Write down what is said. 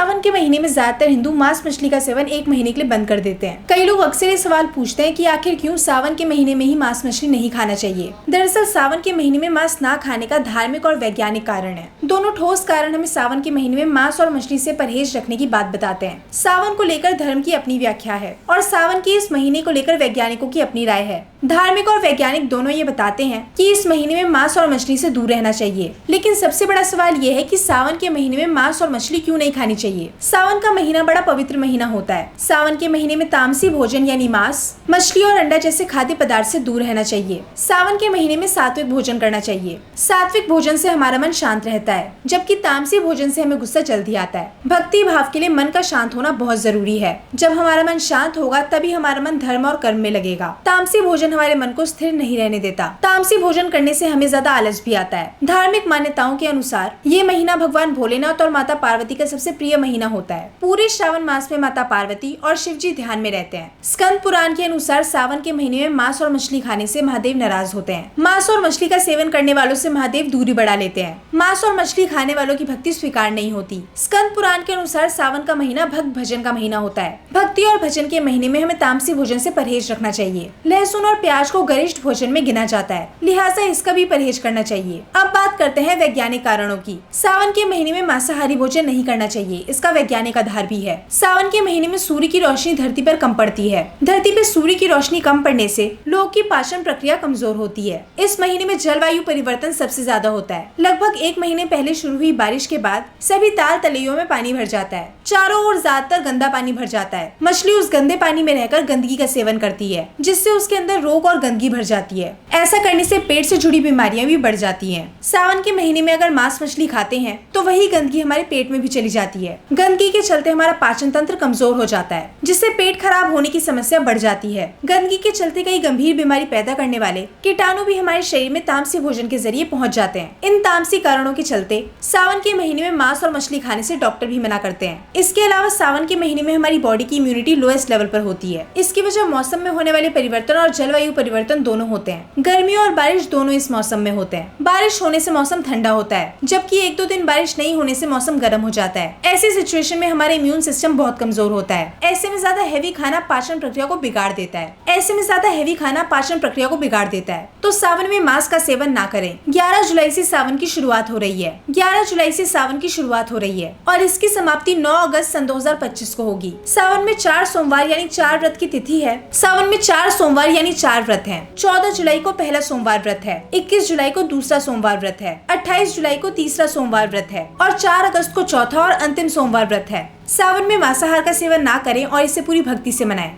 सावन के महीने में ज्यादातर हिंदू मांस मछली का सेवन एक महीने के लिए बंद कर देते हैं। कई लोग अक्सर ये सवाल पूछते हैं कि आखिर क्यों सावन के महीने में ही मांस मछली नहीं खाना चाहिए। दरअसल सावन के महीने में मांस ना खाने का धार्मिक और वैज्ञानिक कारण है। दोनों ठोस कारण हमें सावन के महीने में मांस और मछली से परहेज रखने की बात बताते हैं। सावन को लेकर धर्म की अपनी व्याख्या है और सावन के इस महीने को लेकर वैज्ञानिकों की अपनी राय है। धार्मिक और वैज्ञानिक दोनों ये बताते हैं कि इस महीने में मांस और मछली से दूर रहना चाहिए। लेकिन सबसे बड़ा सवाल ये है कि सावन के महीने में मांस और मछली क्यों नहीं खानी चाहिए। सावन का महीना बड़ा पवित्र महीना होता है। सावन के महीने में तामसी भोजन यानी मांस, मछली और अंडा जैसे खाद्य पदार्थ से दूर रहना चाहिए। सावन के महीने में सात्विक भोजन करना चाहिए। सात्विक भोजन से हमारा मन शांत रहता है, जबकि तामसी भोजन से हमें गुस्सा जल्दी आता है। भक्ति भाव के लिए मन का शांत होना बहुत जरूरी है। जब हमारा मन शांत होगा तभी हमारा मन धर्म और कर्म में लगेगा। तामसी भोजन हमारे मन को स्थिर नहीं रहने देता। तामसी भोजन करने से हमें ज्यादा आलस भी आता है। धार्मिक मान्यताओं के अनुसार ये महीना भगवान भोलेनाथ और माता पार्वती का सबसे प्रिय महीना होता है। पूरे श्रावण मास में माता पार्वती और शिव जी ध्यान में रहते हैं। स्कंद पुराण के अनुसार सावन के महीने में मांस और मछली खाने से महादेव नाराज होते हैं। मांस और मछली का सेवन करने वालों से महादेव दूरी बढ़ा लेते हैं। मांस और मछली खाने वालों की भक्ति स्वीकार नहीं होती। स्कंद पुराण के अनुसार सावन का महीना भक्त भजन का महीना होता है। भक्ति और भजन के महीने में हमें तामसी भोजन से परहेज रखना चाहिए। लहसुन और प्याज को गरिष्ठ भोजन में गिना जाता है, लिहाजा इसका भी परहेज करना चाहिए। अब बात करते हैं वैज्ञानिक कारणों की। सावन के महीने में मांसाहारी भोजन नहीं करना चाहिए, इसका वैज्ञानिक आधार भी है। सावन के महीने में सूर्य की रोशनी धरती पर कम पड़ती है। धरती पर सूर्य की रोशनी कम पड़ने से लोगों की पाचन प्रक्रिया कमजोर होती है। इस महीने में जलवायु परिवर्तन सबसे ज्यादा होता है। लगभग एक महीने पहले शुरू हुई बारिश के बाद सभी ताल तलैयों में पानी भर जाता है। चारों ओर ज्यादातर गंदा पानी भर जाता है। मछली उस गंदे पानी में रहकर गंदगी का सेवन करती है, जिससे उसके अंदर रोग और गंदगी भर जाती है। ऐसा करने से पेट से जुड़ी बीमारियां भी बढ़ जाती हैं। सावन के महीने में अगर मांस मछली खाते हैं तो वही गंदगी हमारे पेट में भी चली जाती है। गंदगी के चलते हमारा पाचन तंत्र कमजोर हो जाता है, जिससे पेट खराब होने की समस्या बढ़ जाती है। गंदगी के चलते कई गंभीर बीमारी पैदा करने वाले कीटाणु भी हमारे शरीर में तामसी भोजन के जरिए पहुंच जाते हैं। इन तामसी कारणों के चलते सावन के महीने में मांस और मछली खाने से डॉक्टर भी मना करते हैं। इसके अलावा सावन के महीने में हमारी बॉडी की इम्यूनिटी लोएस्ट लेवल पर होती है। इसकी वजह मौसम में होने वाले परिवर्तन और जलवायु परिवर्तन दोनों होते हैं। गर्मी और बारिश दोनों इस मौसम में होते हैं। बारिश होने से मौसम ठंडा होता है, जबकि एक दो दिन बारिश नहीं होने से मौसम गर्म हो जाता है। ऐसी सिचुएशन में हमारा इम्यून सिस्टम बहुत कमजोर होता है। ऐसे में ज्यादा हैवी खाना पाचन प्रक्रिया को बिगाड़ देता है। तो सावन में मांस का सेवन ना करें। 11 जुलाई से सावन की शुरुआत हो रही है और इसकी समाप्ति 9 अगस्त सन 2025 को होगी। सावन में 4 सोमवार यानी 4 व्रत की तिथि है। 4 व्रत हैं। 14 जुलाई को पहला सोमवार व्रत है, 21 जुलाई को दूसरा सोमवार व्रत है, 28 जुलाई को तीसरा सोमवार व्रत है और 4 अगस्त को चौथा और अंतिम सोमवार व्रत है। सावन में मांसाहार का सेवन ना करें और इसे पूरी भक्ति से मनाएं।